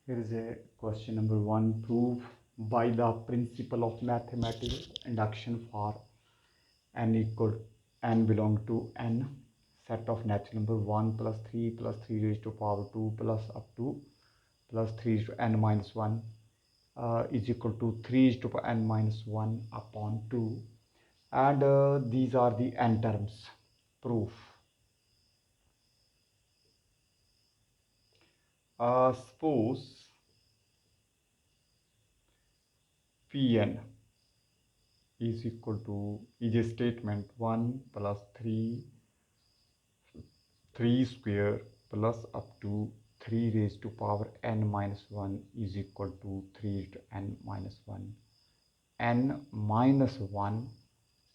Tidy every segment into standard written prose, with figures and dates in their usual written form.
Here is a question number 1. Prove by the principle of mathematical induction for n equal n belong to n set of natural number 1 plus 3 plus 3 raised to power 2 plus up to plus 3 raised to n minus 1 is equal to 3 raised to n minus 1 upon 2, and these are the n terms. Proof. Suppose Pn is equal to is a statement 1 plus 3 square plus up to 3 raised to power n minus 1 is equal to 3 to n minus 1 n minus 1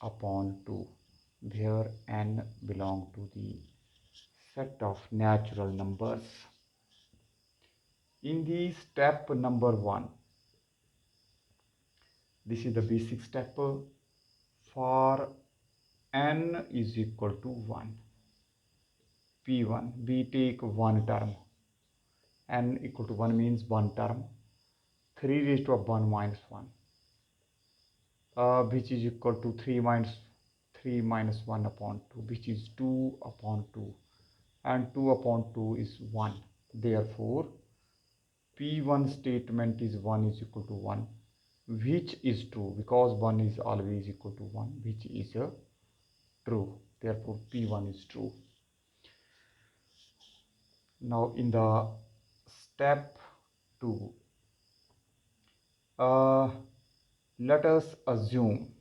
upon 2, where n belong to the set of natural numbers. In the step number 1, this is the basic step. For n is equal to 1, P1, we take one term. N equal to 1 means one term. 3 raised to 1 minus 1, which is equal to 3 minus 1 upon 2, which is 2 upon 2, and 2 upon 2 is 1. Therefore, P1 statement is 1 is equal to 1, which is true, because 1 is always equal to 1, which is true. Therefore, P1 is true. Now, in the step 2, let us assume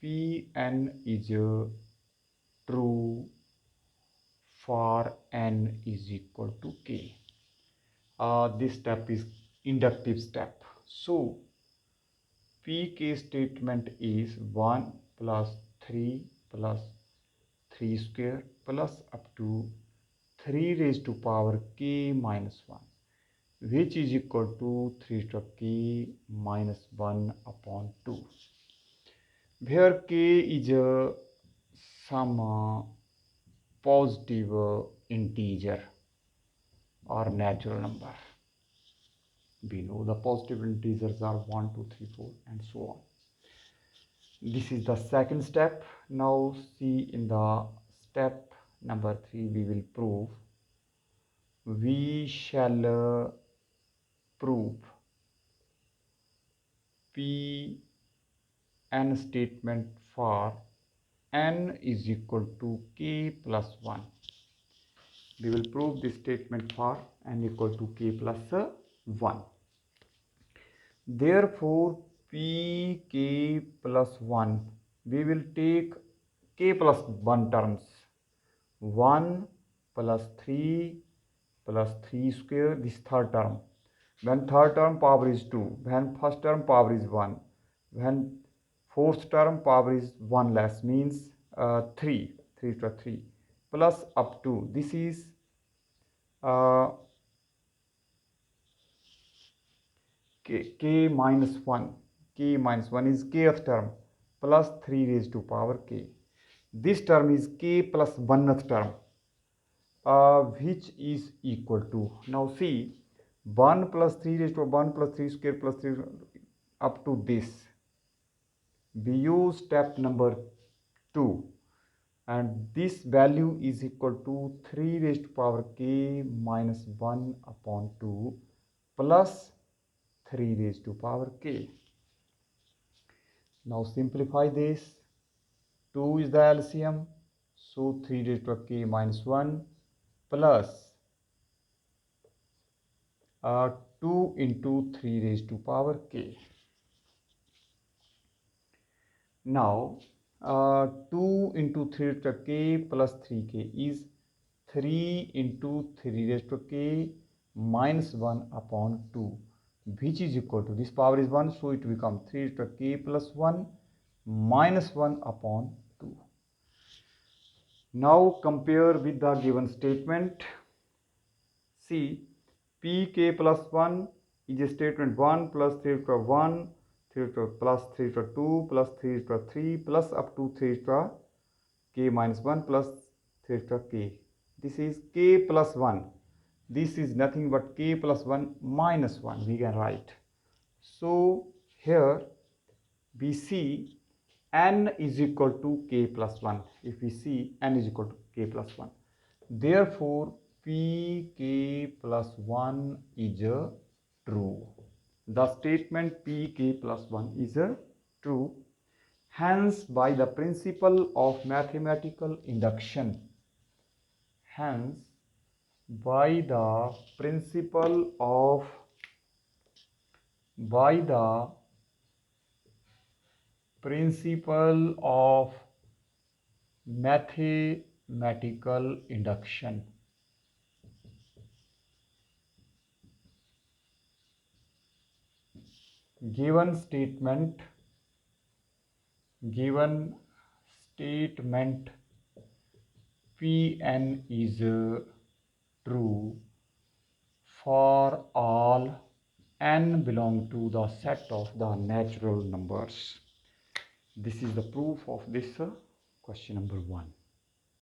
Pn is true for n is equal to k. This step is inductive step. So pk statement is 1 plus 3 plus 3 square plus up to 3 raised to power k minus 1, which is equal to 3 to k minus 1 upon 2, where k is some positive integer or natural number. We know the positive integers are 1, 2, 3, 4, and so on. This is the second step. Now see, in the step number 3, we will prove. We shall prove Pn statement for n is equal to k plus 1. We will prove this statement for n equal to k plus 1. Therefore, pk plus 1, we will take k plus 1 terms. 1 plus 3 plus 3 square, this third term. When third term, power is 2. When first term, power is 1. When fourth term, power is 1 less, means 3 to 3 plus up to, this is k minus 1. K minus 1 is kth term plus 3 raised to power k. This term is k plus 1th term, which is equal to, now see, 1 plus 3 raised to 1 plus 3 square plus 3 up to this. We use step number 2, and this value is equal to 3 raised to power k minus 1 upon 2 plus 3 raised to power k. Now simplify this. 2 is the LCM, so 3 raised to k minus 1 plus 2 into 3 raised to power k. Now 2 into 3 raised to k plus 3k is 3 into 3 raised to k minus 1 upon 2, which is equal to, this power is 1, so it becomes 3 raised to k plus 1 minus 1 upon 2. Now compare with the given statement. See, pk plus 1 is a statement 1 plus 3 to 1, 3 to plus 3 to 2 plus 3 to 3 plus up to 3 to k minus 1 plus 3 to k. This is k plus 1. This is nothing but k plus 1 minus 1, we can write. So here we see n is equal to k plus 1. If we see n is equal to k plus 1, therefore pk plus 1 is a true. The statement pk plus 1 is a true. Hence, by the principle of mathematical induction, hence by the principle of by the principle of mathematical induction, given statement Pn is true for all n belong to the set of the natural numbers. This is the proof of this question number 1.